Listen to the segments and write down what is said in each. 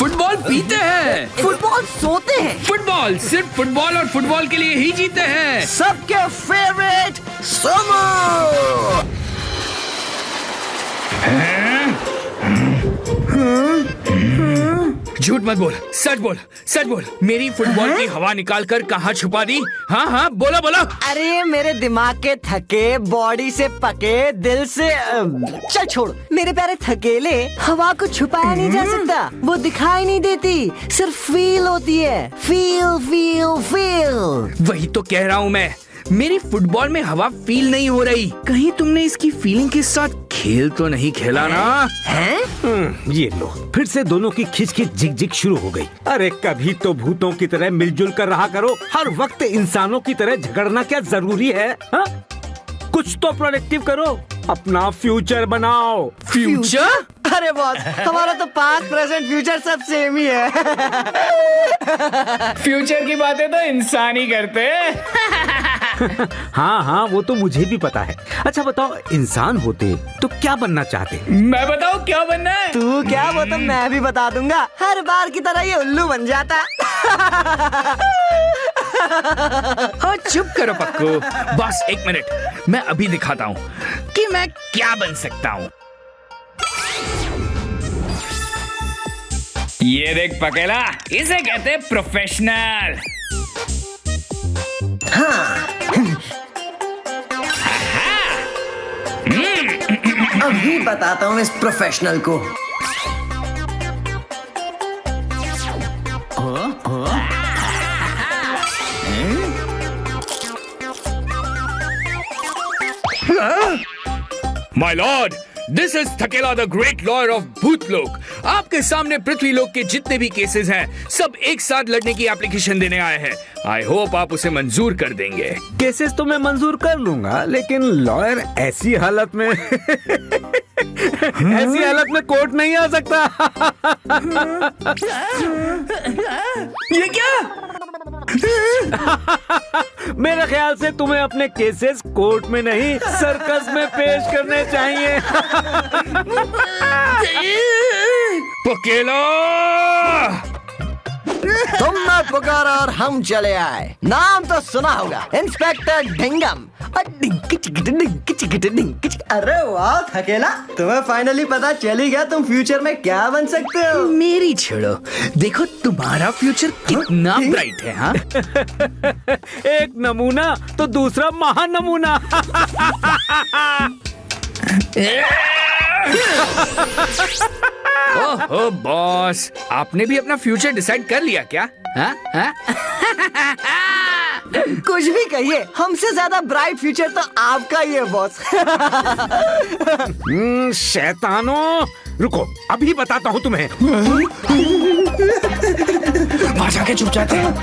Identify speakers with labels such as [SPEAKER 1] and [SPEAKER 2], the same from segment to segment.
[SPEAKER 1] Football पीते हैं,
[SPEAKER 2] football सोते हैं,
[SPEAKER 1] फुटबॉल सिर्फ फुटबॉल और फुटबॉल के लिए ही जीते हैं।
[SPEAKER 2] सबके फेवरेट सोमो।
[SPEAKER 1] झूठ मत बोल, सच बोल, सच बोल। मेरी फुटबॉल की हवा निकाल कर कहाँ छुपा दी? हाँ हाँ, बोलो बोलो।
[SPEAKER 2] अरे मेरे दिमाग के थके, बॉडी से पके, दिल से चल छोड़। मेरे प्यारे थकेले, हवा को छुपाया नहीं जा सकता, वो दिखाई नहीं देती, सिर्फ फील होती है। Feel feel feel.
[SPEAKER 1] वही तो कह रहा हूँ मैं, मेरी फुटबॉल में हवा फील नहीं हो रही। कहीं तुमने इसकी फीलिंग के साथ खेल तो नहीं खेला ना?
[SPEAKER 2] हैं?
[SPEAKER 3] ये लो, फिर से दोनों की खिचखिच झिक-झिक शुरू हो गई। अरे कभी तो भूतों की तरह मिलजुल कर रहा करो, हर वक्त इंसानों की तरह झगड़ना क्या जरूरी है? हा? कुछ तो प्रोडक्टिव करो, अपना फ्यूचर बनाओ।
[SPEAKER 1] फ्यूचर?
[SPEAKER 2] अरे बॉस, हमारा तो पास्ट प्रेजेंट फ्यूचर सब सेम ही है।
[SPEAKER 1] फ्यूचर की बातें तो इंसान ही करते हैं।
[SPEAKER 3] हाँ हाँ, वो तो मुझे भी पता है। अच्छा बताओ, इंसान होते तो क्या बनना चाहते?
[SPEAKER 1] मैं बताऊँ क्या बनना है?
[SPEAKER 2] तू क्या, वो तो मैं भी बता दूंगा। हर बार की तरह ये उल्लू बन जाता।
[SPEAKER 1] हाँ चुप करो पक्कू, बस एक मिनट, मैं अभी दिखाता हूँ कि मैं क्या बन सकता हूँ। ये देख पकेला, इसे कहते हैं प्रोफेशनल।
[SPEAKER 2] अभी बताता हूँ इस प्रोफेशनल को।
[SPEAKER 1] My lord, this is Thakela the great lawyer of Bhootlok. आपके सामने पृथ्वीलोक के जितने भी केसेस हैं, सब एक साथ लड़ने की एप्लीकेशन देने आए हैं। आई होप आप उसे मंजूर कर देंगे।
[SPEAKER 3] केसेस तो मैं मंजूर कर लूंगा, लेकिन लॉयर ऐसी हालत में ऐसी हालत में कोर्ट नहीं आ सकता।
[SPEAKER 1] ये क्या?
[SPEAKER 3] मेरे ख्याल से तुम्हें अपने केसेस कोर्ट में नहीं, सर्कस में पेश करने चाहिए।
[SPEAKER 1] पकेला!
[SPEAKER 2] तुमने पुकारा और हम चले आए। नाम तो सुना होगा, इंस्पेक्टर ढिंगम। अरे वाह थकेला, तुम्हें फाइनली पता चली गया तुम फ्यूचर में क्या बन सकते हो।
[SPEAKER 1] मेरी छोड़ो, देखो तुम्हारा फ्यूचर कितना ब्राइट है। हाँ
[SPEAKER 3] एक नमूना तो दूसरा महानमूना।
[SPEAKER 1] ओहो बॉस, आपने भी अपना फ्यूचर डिसाइड कर लिया क्या? हाँ? हाँ?
[SPEAKER 2] कुछ भी कहिए, हमसे ज्यादा ब्राइट फ्यूचर तो आपका ही है बॉस।
[SPEAKER 3] शैतानों, रुको, अभी बताता हूँ तुम्हें।
[SPEAKER 1] वहाँ जाके चुप जाते हैं।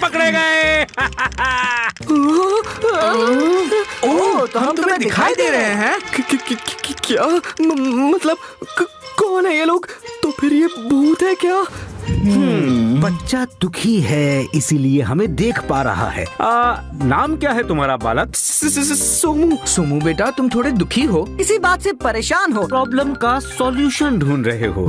[SPEAKER 3] पकड़े गए।
[SPEAKER 1] ओह, तो हम तुम्हें दिखाई दे रहे हैं?
[SPEAKER 2] क्या मतलब कौन है ये लोग? तो फिर ये भूत है क्या?
[SPEAKER 3] बच्चा दुखी है, इसीलिए हमें देख पा रहा है। नाम क्या है तुम्हारा बालक?
[SPEAKER 2] सोमू।
[SPEAKER 1] सोमू बेटा, तुम थोड़े दुखी हो।
[SPEAKER 2] किसी बात से परेशान हो?
[SPEAKER 3] प्रॉब्लम का सॉल्यूशन ढूंढ रहे हो।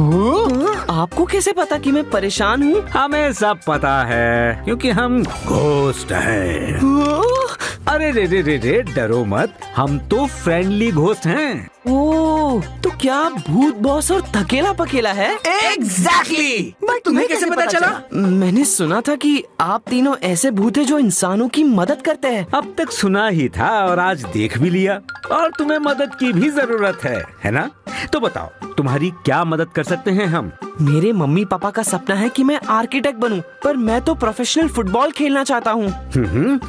[SPEAKER 2] आपको कैसे पता कि मैं परेशान हूँ?
[SPEAKER 3] हमें सब पता है, क्योंकि हम घोस्ट हैं। अरे रे रे रे रे, डरो मत, हम तो फ्रेंडली घोस्ट हैं।
[SPEAKER 2] ओह, तो क्या भूत बॉस और थकेला पकेला है?
[SPEAKER 1] एग्जैक्टली।
[SPEAKER 2] तुम्हें कैसे पता चला? मैंने सुना था कि आप तीनों ऐसे भूत हैं जो इंसानों की मदद करते हैं।
[SPEAKER 3] अब तक सुना ही था और आज देख भी लिया, और तुम्हें मदद की भी जरूरत है ना? तो बताओ, तुम्हारी क्या मदद कर सकते हैं हम?
[SPEAKER 2] मेरे मम्मी पापा का सपना है कि मैं आर्किटेक्ट बनूं, पर मैं तो प्रोफेशनल फुटबॉल खेलना चाहता हूँ।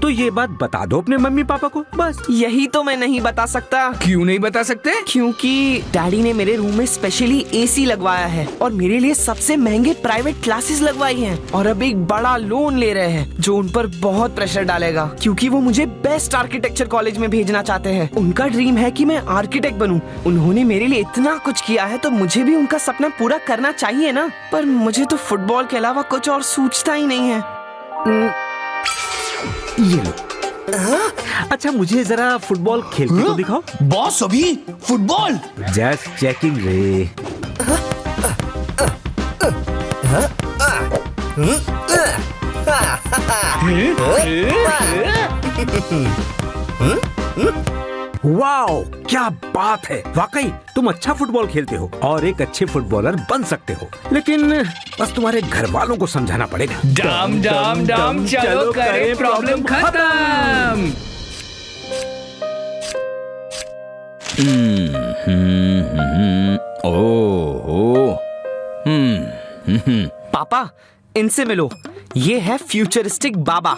[SPEAKER 3] तो ये बात बता दो अपने मम्मी पापा को, बस।
[SPEAKER 2] यही तो मैं नहीं बता सकता।
[SPEAKER 1] क्यों नहीं बता सकते?
[SPEAKER 2] क्योंकि डैडी ने मेरे रूम में स्पेशली एसी लगवाया है और मेरे लिए सबसे महंगे प्राइवेट क्लासेस लगवाई हैं, और अब एक बड़ा लोन ले रहे हैं जो उन पर बहुत प्रेशर डालेगा, क्योंकि वो मुझे बेस्ट आर्किटेक्चर कॉलेज में भेजना चाहते हैं। उनका ड्रीम है कि मैं आर्किटेक्ट बनूं। उन्होंने मेरे लिए इतना कुछ किया है, तो मुझे भी उनका सपना पूरा करना चाहिए ना। पर मुझे तो फुटबॉल के अलावा कुछ और सूझता ही नहीं है।
[SPEAKER 3] ये लो, अच्छा मुझे जरा फुटबॉल खेलते तो दिखाओ।
[SPEAKER 4] बॉस अभी फुटबॉल।
[SPEAKER 3] जस्ट चेकिंग रे। वाओ क्या बात है, वाकई तुम अच्छा फुटबॉल खेलते हो और एक अच्छे फुटबॉलर बन सकते हो, लेकिन बस तुम्हारे घर वालों को समझाना पड़ेगा।
[SPEAKER 1] डम डम डम चलो करे प्रॉब्लम खत्म।
[SPEAKER 2] पापा इनसे मिलो, ये है फ्यूचरिस्टिक बाबा,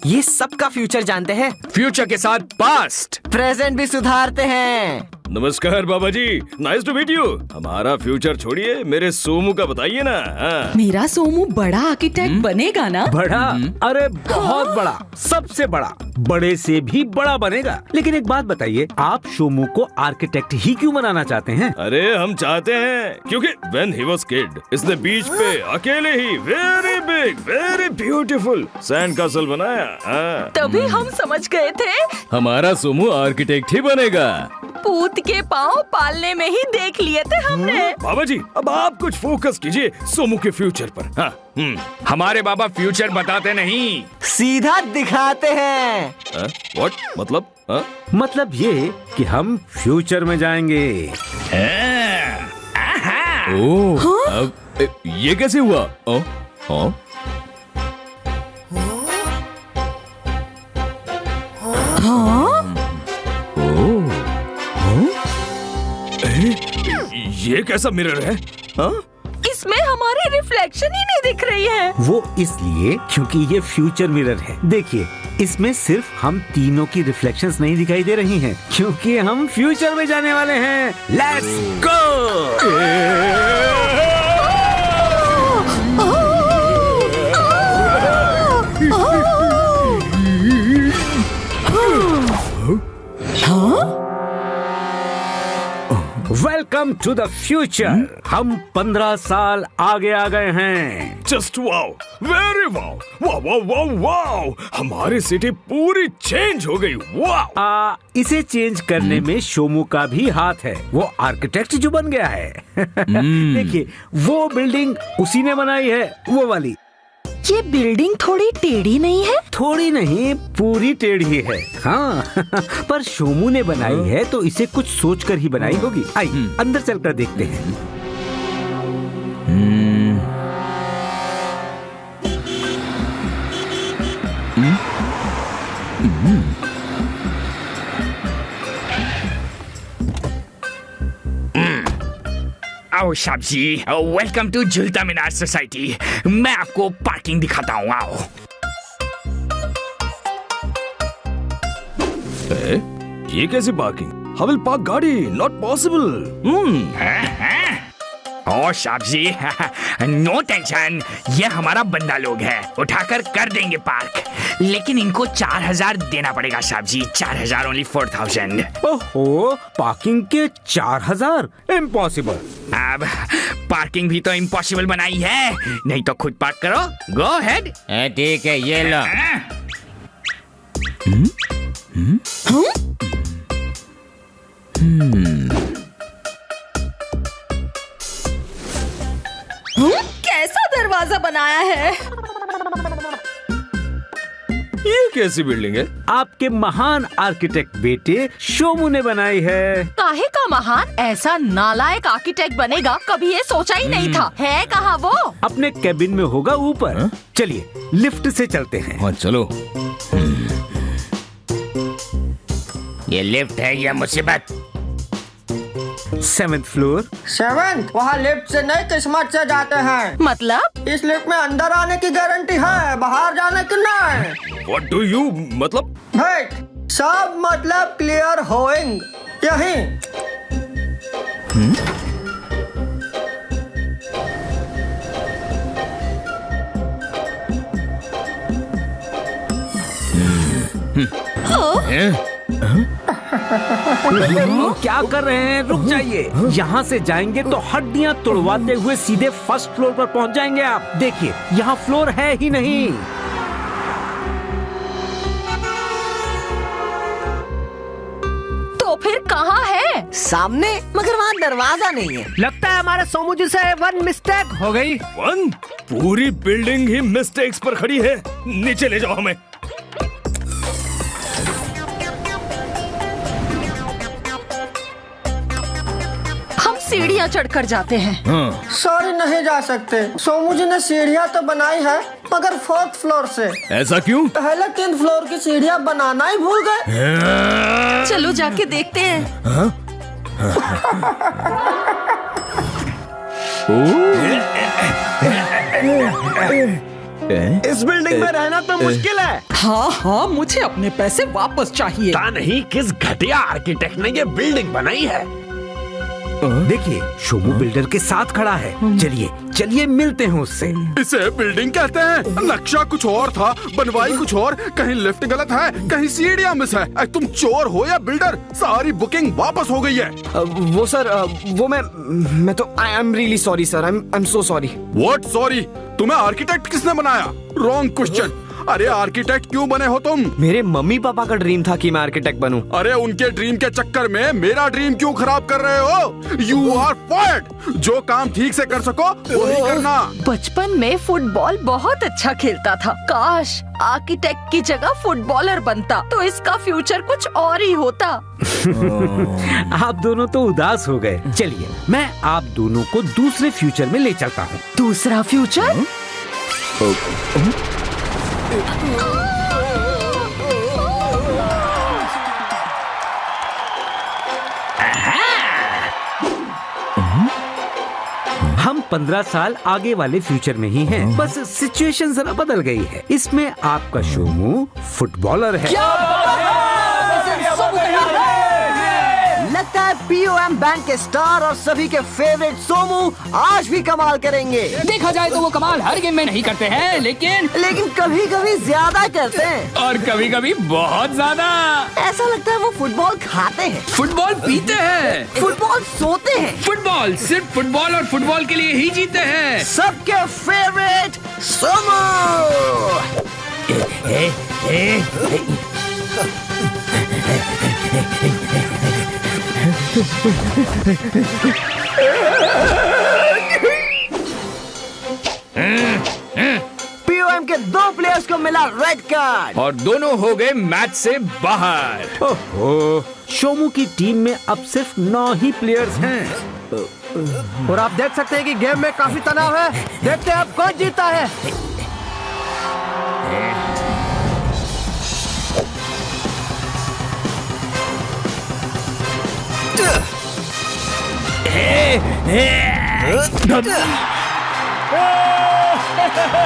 [SPEAKER 2] ये सबका फ्यूचर जानते हैं,
[SPEAKER 1] फ्यूचर के साथ पास्ट,
[SPEAKER 2] प्रेजेंट भी सुधारते हैं।
[SPEAKER 5] नमस्कार बाबा जी, नाइस टू मीट यू। हमारा फ्यूचर छोड़िए, मेरे सोमू का बताइए ना। हाँ।
[SPEAKER 6] मेरा सोमू बड़ा आर्किटेक्ट बनेगा ना?
[SPEAKER 3] बड़ा? अरे बहुत बड़ा, सबसे बड़ा, बड़े से भी बड़ा बनेगा। लेकिन एक बात बताइए, आप सोमू को आर्किटेक्ट ही क्यों बनाना चाहते हैं?
[SPEAKER 5] अरे हम चाहते हैं क्योंकि when he was kid, इसने बीच पे अकेले ही very big very beautiful sand castle बनाया। हाँ।
[SPEAKER 6] तभी हम समझ गए थे
[SPEAKER 5] हमारा सोमू आर्किटेक्ट ही बनेगा।
[SPEAKER 6] पूत के पाँव पालने में ही देख लिए थे हमने।
[SPEAKER 5] बाबा जी अब आप कुछ फोकस कीजिए सोमू के फ्यूचर पर। हाँ।
[SPEAKER 1] हमारे बाबा फ्यूचर बताते नहीं,
[SPEAKER 2] सीधा दिखाते हैं।
[SPEAKER 5] व्हाट मतलब? हाँ?
[SPEAKER 3] मतलब ये कि हम फ्यूचर में जाएंगे।
[SPEAKER 5] ओह, अब ये कैसे हुआ? हाँ? ये कैसा मिरर है? हाँ?
[SPEAKER 6] इसमें हमारी रिफ्लेक्शन ही नहीं दिख रही है।
[SPEAKER 3] वो इसलिए क्योंकि ये फ्यूचर मिरर है। देखिए इसमें सिर्फ हम तीनों की रिफ्लेक्शंस नहीं दिखाई दे रही हैं, क्योंकि हम फ्यूचर में जाने वाले हैं। Let's welcome to the future. हम 15 साल आगे आ गए हैं।
[SPEAKER 5] Just wow, very wow, wow wow wow wow, हमारी सिटी पूरी चेंज हो गई। वाओ।
[SPEAKER 3] इसे चेंज करने में सोमू का भी हाथ है, वो आर्किटेक्ट जो बन गया है। देखिए वो बिल्डिंग उसी ने बनाई है, वो वाली।
[SPEAKER 6] ये बिल्डिंग थोड़ी टेढ़ी नहीं है?
[SPEAKER 3] थोड़ी नहीं, पूरी टेढ़ी है। हाँ पर सोमू ने बनाई है तो इसे कुछ सोचकर ही बनाई होगी। आइए अंदर चलकर देखते हैं।
[SPEAKER 1] आओ साहब जी, वेलकम टू झूलता मीनार सोसाइटी। मैं आपको पार्किंग दिखाता हूँ, आओ।
[SPEAKER 5] ये कैसी पार्किंग? हाउ विल पार्क गाड़ी? Not possible.
[SPEAKER 1] ओ साहब जी, नो टेंशन, ये हमारा बंदा लोग है, उठाकर कर देंगे पार्क। लेकिन इनको 4000 देना पड़ेगा साहब जी, 4000 ओनली 4000।
[SPEAKER 3] ओहो, पार्किंग के 4000? इम्पॉसिबल।
[SPEAKER 1] अब पार्किंग भी तो इम्पॉसिबल बनाई है, नहीं तो खुद पार्क करो। गो हेड।
[SPEAKER 4] ठीक है, ये लो।
[SPEAKER 6] कैसा दरवाजा बनाया है?
[SPEAKER 5] ये कैसी बिल्डिंग है?
[SPEAKER 3] आपके महान आर्किटेक्ट बेटे सोमू ने बनाई है।
[SPEAKER 6] काहे का महान? ऐसा नालायक आर्किटेक्ट बनेगा कभी ये सोचा ही नहीं था। है कहाँ वो?
[SPEAKER 3] अपने कैबिन में होगा ऊपर। चलिए लिफ्ट से चलते हैं।
[SPEAKER 5] हाँ चलो।
[SPEAKER 4] ये लिफ्ट है या मुसीबत?
[SPEAKER 3] 7th floor.
[SPEAKER 7] 7th? वहाँ लिफ्ट से नहीं किस्मत से जाते हैं।
[SPEAKER 6] मतलब?
[SPEAKER 7] इस लिफ्ट में अंदर आने की गारंटी है, बाहर जाने की नहीं।
[SPEAKER 5] What do you मतलब?
[SPEAKER 7] वेट, सब मतलब क्लियर होइंग यही।
[SPEAKER 3] क्या कर रहे हैं? रुक जाइए। यहाँ से जाएंगे तो हड्डियाँ तोड़वाते हुए सीधे फर्स्ट फ्लोर पर पहुँच जाएंगे आप। देखिए यहाँ फ्लोर है ही नहीं।
[SPEAKER 7] सामने, मगर वहाँ दरवाजा नहीं है।
[SPEAKER 8] लगता है हमारे सोमू जी से वन मिस्टेक हो गई।
[SPEAKER 5] वन? पूरी बिल्डिंग ही मिस्टेक्स पर खड़ी है। नीचे ले जाओ हमें।
[SPEAKER 6] हम सीढ़ियाँ चढ़कर जाते हैं।
[SPEAKER 7] सॉरी, नहीं जा सकते। सोमू जी ने सीढ़ियाँ तो बनाई है, मगर 4th फ्लोर से।
[SPEAKER 5] ऐसा क्यों?
[SPEAKER 7] पहले 3 फ्लोर की सीढ़ियाँ बनाना ही भूल गए।
[SPEAKER 6] चलो जाके देखते हैं।
[SPEAKER 3] इस बिल्डिंग में रहना तो मुश्किल है।
[SPEAKER 9] हाँ हाँ, मुझे अपने पैसे वापस चाहिए।
[SPEAKER 3] पता नहीं किस घटिया आर्किटेक्ट ने ये बिल्डिंग बनाई है। देखिए, शोमू बिल्डर के साथ खड़ा है। चलिए चलिए मिलते हैं उससे।
[SPEAKER 10] इसे बिल्डिंग कहते हैं? नक्शा कुछ और था, बनवाई कुछ और। कहीं लिफ्ट गलत है, कहीं सीढ़ियाँ मिस है। तुम चोर हो या बिल्डर? सारी बुकिंग वापस हो गई है।
[SPEAKER 2] वो सर, वो मैं तो I am really sorry sir. I am so sorry.
[SPEAKER 10] What sorry? तुम्हें आर्किटेक्ट किसने बनाया? Wrong question. अरे आर्किटेक्ट क्यों बने हो तुम?
[SPEAKER 2] मेरे मम्मी पापा का ड्रीम था कि मैं आर्किटेक्ट बनूं।
[SPEAKER 10] अरे उनके ड्रीम के चक्कर में मेरा ड्रीम क्यों खराब कर रहे हो? You are fired. जो काम ठीक से कर सको वही करना।
[SPEAKER 6] बचपन में फुटबॉल बहुत अच्छा खेलता था। काश आर्किटेक्ट की जगह फुटबॉलर बनता तो इसका फ्यूचर कुछ और ही होता।
[SPEAKER 3] आप दोनों तो उदास हो गए। चलिए मैं आप दोनों को दूसरे फ्यूचर में ले चलता हूँ।
[SPEAKER 6] दूसरा फ्यूचर?
[SPEAKER 3] हम 15 साल आगे वाले फ्यूचर में ही हैं। बस सिचुएशन जरा बदल गई है। इसमें आपका शोमू फुटबॉलर है।
[SPEAKER 7] लगता है POM बैंक के स्टार और सभी के फेवरेट सोमू आज भी कमाल करेंगे।
[SPEAKER 8] देखा जाए तो वो कमाल हर गेम में नहीं करते हैं, लेकिन
[SPEAKER 7] कभी कभी ज्यादा करते हैं।
[SPEAKER 1] और कभी कभी बहुत ज्यादा।
[SPEAKER 7] ऐसा लगता है वो फुटबॉल खाते हैं,
[SPEAKER 1] फुटबॉल पीते हैं।
[SPEAKER 7] फुटबॉल सोते हैं।
[SPEAKER 1] फुटबॉल सिर्फ फुटबॉल और फुटबॉल के लिए ही जीते हैं।
[SPEAKER 7] सबके फेवरेट सोमू। POM के 2 प्लेयर्स को मिला रेड कार्ड
[SPEAKER 1] और दोनों हो गए मैच से बाहर।
[SPEAKER 3] ओहो, शोमू की टीम में अब सिर्फ 9 ही प्लेयर्स हैं।
[SPEAKER 8] और आप देख सकते हैं कि गेम में काफी तनाव है। देखते हैं अब कौन जीता है।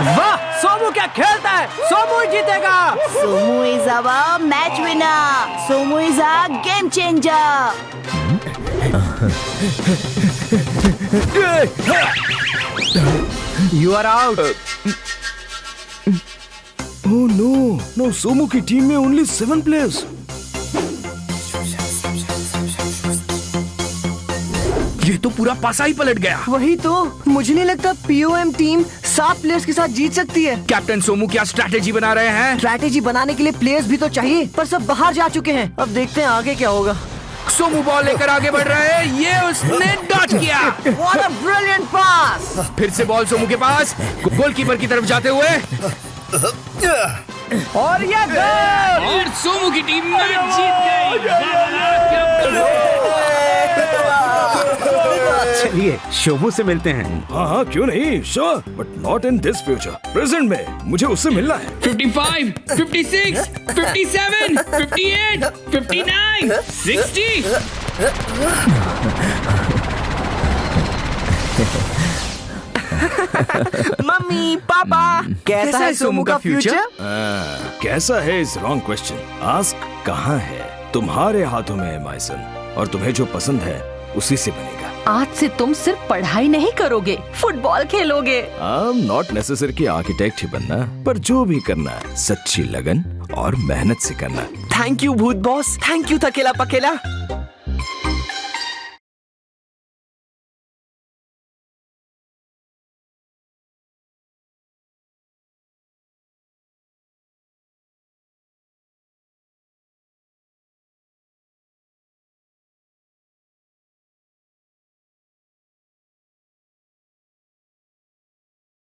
[SPEAKER 8] वाह, सोमू क्या खेलता है। सोमू जीतेगा।
[SPEAKER 6] Somu is our match winner. Somu is a game changer.
[SPEAKER 8] You are out.
[SPEAKER 5] Oh no, no, Somu की टीम में ओनली 7 प्लेयर्स।
[SPEAKER 1] ये तो पूरा पासा ही पलट गया।
[SPEAKER 7] वही तो, मुझे नहीं लगता POM टीम 7 प्लेयर्स के साथ जीत सकती है।
[SPEAKER 1] कैप्टन सोमू क्या स्ट्रैटेजी बना रहे हैं?
[SPEAKER 7] स्ट्रैटेजी बनाने के लिए प्लेयर्स भी तो चाहिए, पर सब बाहर जा चुके हैं। अब देखते हैं आगे क्या होगा।
[SPEAKER 1] सोमू बॉल लेकर आगे बढ़ रहे हैं। ये उसने डॉच किया।
[SPEAKER 7] What a brilliant pass!
[SPEAKER 1] फिर से बॉल सोमू के पास, गोलकीपर की तरफ जाते हुए,
[SPEAKER 8] और ये गोल।
[SPEAKER 1] और सोमू की टीम मैच जीत गई।
[SPEAKER 3] चलिए शोमू से मिलते हैं।
[SPEAKER 5] हाँ हाँ, क्यों नहीं, sure, but not in this future. Present में मुझे उससे मिलना है।
[SPEAKER 1] 55, 56, 57, 58, 59, 60।
[SPEAKER 2] मम्मी पापा, कैसा है सोमू का फ्यूचर?
[SPEAKER 5] कैसा है इज रॉन्ग क्वेश्चन। आस्क कहाँ है। तुम्हारे हाथों में है माय सन, और तुम्हें जो पसंद है उसी से बनेगा।
[SPEAKER 6] आज से तुम सिर्फ पढ़ाई नहीं करोगे, फुटबॉल खेलोगे।
[SPEAKER 5] नॉट नेसेसरी कि आर्किटेक्ट ही बनना, पर जो भी करना है सच्ची लगन और मेहनत से करना।
[SPEAKER 2] थैंक यू भूत बॉस। Thank you Thakela पकेला।